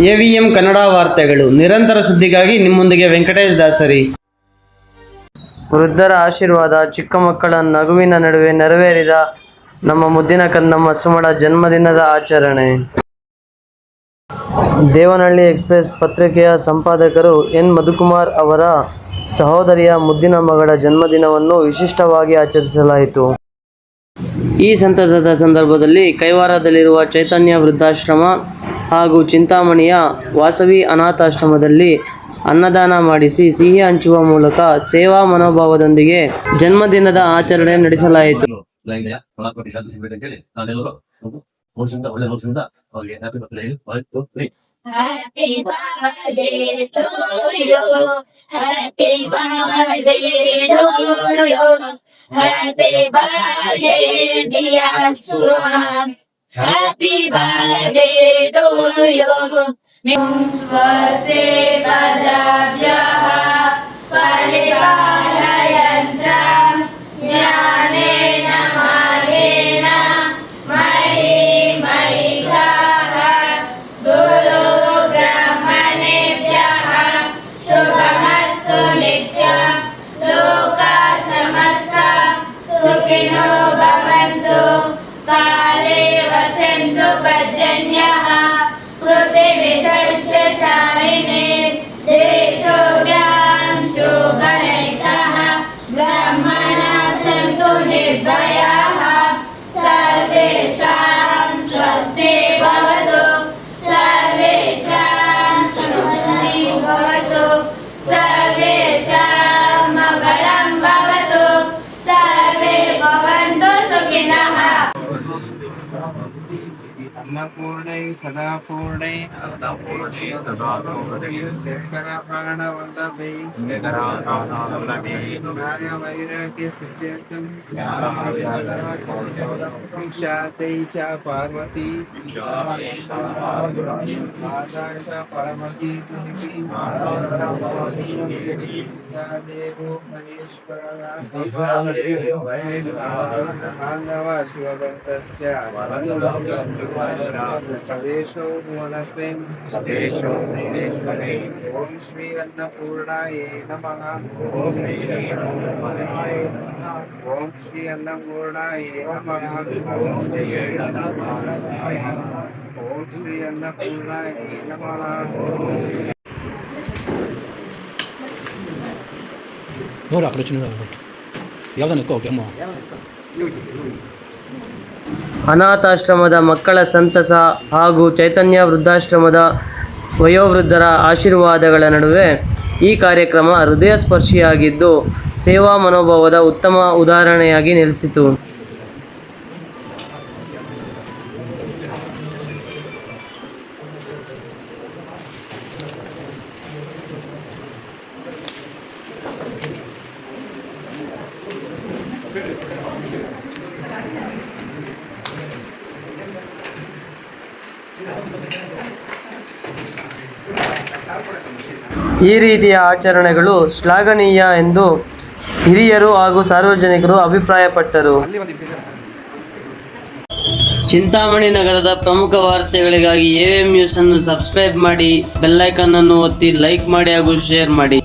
EVM Kannada ವಾರ್ತೆಗಳು ನಿರಂತರ ಸುದ್ದಿಗಾಗಿ ನಿಮ್ಮೊಂದಿಗೆ ವೆಂಕಟೇಶ್ ದಾಸರಿ. ವೃದ್ಧರ ಆಶೀರ್ವಾದ, ಚಿಕ್ಕ ಮಕ್ಕಳ ನಗುವಿನ ನಡುವೆ ನೆರವೇರಿದ ನಮ್ಮ ಮುದ್ದಿನ ಕನ್ನಮ್ಮ ಸುಮಳ ಜನ್ಮದಿನದ ಆಚರಣೆ. ದೇವನಹಳ್ಳಿ ಎಕ್ಸ್‌ಪ್ರೆಸ್ ಪತ್ರಿಕೆಯ ಸಂಪಾದಕರು ಎನ್. ಮಧುಕುಮಾರ್ ಅವರ ಸಹೋದರಿಯ ಮುದ್ದಿನ ಮಗಳ ಜನ್ಮದಿನವನ್ನು ವಿಶಿಷ್ಟವಾಗಿ ಆಚರಿಸಲಾಯಿತು. ಈ ಸಂತಸದ ಸಂದರ್ಭದಲ್ಲಿ ಕೈವಾರದಲ್ಲಿರುವ ಚೈತನ್ಯ ವೃದ್ಧಾಶ್ರಮ ಹಾಗೂ ಚಿಂತಾಮಣಿಯ ವಾಸವಿ ಅನಾಥಾಶ್ರಮದಲ್ಲಿ ಅನ್ನದಾನ ಮಾಡಿಸಿ ಸಿಹಿ ಹಂಚುವ ಮೂಲಕ ಸೇವಾ ಮನೋಭಾವದೊಂದಿಗೆ ಜನ್ಮದಿನದ ಆಚರಣೆ ನಡೆಸಲಾಯಿತು. Happy birthday to you. Happy birthday to you. Happy birthday, dear Suman. Happy birthday to you. Swasti Tajabhyah Paripalayantram Jnanena Magena Mari Marishaha Guru Brahmanebhyah Shubhamastu Nityam Loka Samasta Sukhino Bhavantu Kale Vasantu Pajanyah Krute Visasya Shaline Deshobhyam Shubhanaitah Brahmana Santu Nirbhayah Sarvesham Swasti Bhavatu Sarvesham Swasti Bhavatu Sarvesham Mangalam Bhavatu Sarve Bhavantu Sukhinah. अन्नपूर्णै सदा पूर्णै शंकर प्राणवल्लभै न्याय वैराग्य सिद्ध्यर्थं शान्त्यै च पार्वती आदर्श परमति देवो महेश्वरः शिवदत्तस्य सदेशो भुवनस्ते सदेशो भुवनेश्वरे ओम श्री अन्नपूर्णाये नमः ओम श्री अन्नपूर्णाये नमः ओम श्री अन्नपूर्णाये नमः. ನೋಡ ಕಡೆ ಚಿನ್ನ ಯಾವ್ದನ್ನ ಓಕೆ ಅಮ್ಮ. ಅನಾಥಾಶ್ರಮದ ಮಕ್ಕಳ ಸಂತಸ ಹಾಗೂ ಚೈತನ್ಯ ವೃದ್ಧಾಶ್ರಮದ ವಯೋವೃದ್ಧರ ಆಶೀರ್ವಾದಗಳ ನಡುವೆ ಈ ಕಾರ್ಯಕ್ರಮ ಹೃದಯಸ್ಪರ್ಶಿಯಾಗಿದ್ದು ಸೇವಾ ಮನೋಭಾವದ ಉತ್ತಮ ಉದಾಹರಣೆಯಾಗಿ ನೆಲೆಸಿತು. ಈ ರೀತಿಯ ಆಚರಣೆಗಳು ಶ್ಲಾಘನೀಯ ಎಂದು ಹಿರಿಯರು ಹಾಗೂ ಸಾರ್ವಜನಿಕರು ಅಭಿಪ್ರಾಯಪಟ್ಟರು. ಚಿಂತಾಮಣಿ ನಗರದ ಪ್ರಮುಖ ವಾರ್ತೆಗಳಿಗಾಗಿ ಎವಿಎಂ ನ್ಯೂಸ್ ಅನ್ನು ಸಬ್ಸ್ಕ್ರೈಬ್ ಮಾಡಿ, ಬೆಲ್ ಐಕಾನ್ ಅನ್ನು ಒತ್ತಿ, ಲೈಕ್ ಮಾಡಿ ಹಾಗೂ ಶೇರ್ ಮಾಡಿ.